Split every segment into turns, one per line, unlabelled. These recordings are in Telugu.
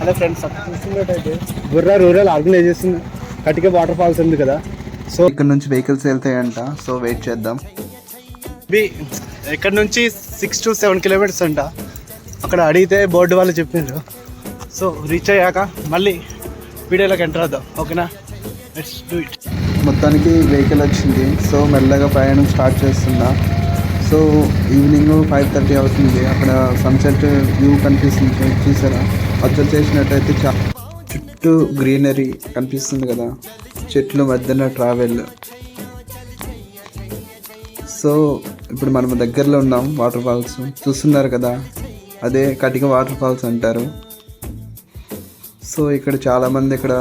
అదే ఫ్రెండ్స్ చూస్తున్నట్టయితే బుర్రా రూరల్ ఆర్గనైజేషన్ కటిక వాటర్ ఫాల్స్ ఉంది కదా. సో
ఇక్కడ నుంచి వెహికల్స్ వెళ్తాయంట. సో వెయిట్ చేద్దాం.
ఇక్కడ నుంచి 6 to 7 kilometers అంట. అక్కడ అడిగితే బోర్డు వాళ్ళు చెప్పిండ్రు. సో రీచ్ అయ్యాక మళ్ళీ వీడియోలోకి ఎంటర్ అవుదాం. ఓకేనా, లెట్స్ డూ ఇట్.
మొత్తానికి వెహికల్ వచ్చింది. సో మెల్లగా ప్రయాణం స్టార్ట్ చేస్తున్నా. సో ఈవినింగ్ 5:30 అవుతుంది. అక్కడ సన్సెట్ వ్యూ కనిపిస్తుంది, చూసారా? అబ్జర్వ్ చేసినట్టయితే చుట్టూ గ్రీనరీ కనిపిస్తుంది కదా, చెట్లు మధ్యన ట్రావెల్. సో ఇప్పుడు మనం దగ్గరలో ఉన్నాం. వాటర్ ఫాల్స్ చూస్తున్నారు కదా, అదే కటిక వాటర్ ఫాల్స్ అంటారు. సో ఇక్కడ చాలామంది ఇక్కడ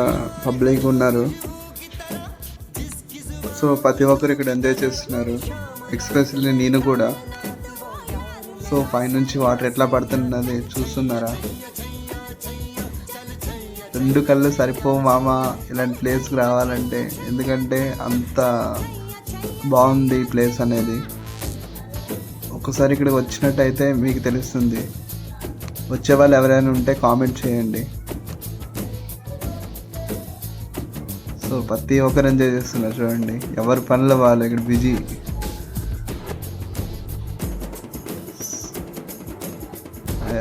పబ్లిక్ ఉన్నారు. సో ప్రతి ఒక్కరు ఇక్కడ ఎంజాయ్ చేస్తున్నారు, ఎక్స్పెషల్లీ నేను కూడా. సో పైనుంచి వాటర్ ఎట్లా పడుతున్నది చూస్తున్నారా? 2 కళ్ళు సరిపోవు మామ ఇలాంటి ప్లేస్కి రావాలంటే, ఎందుకంటే అంత బాగుంది ఈ ప్లేస్ అనేది. ఒకసారి ఇక్కడికి వచ్చినట్టయితే మీకు తెలుస్తుంది. వచ్చే వాళ్ళు ఎవరైనా ఉంటే కామెంట్ చేయండి. సో ప్రతి ఒక్కరు ఎంజాయ్ చేస్తున్నారు చూడండి, ఎవరి పనులు వాళ్ళు ఇక్కడ బిజీ.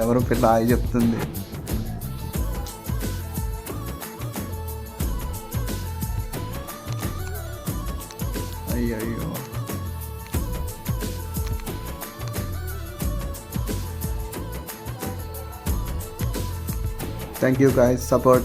ఎవరు పిల్ల ఆయి చెప్తుంది. అయ్యో థ్యాంక్ యూ గైస్, సపోర్ట్.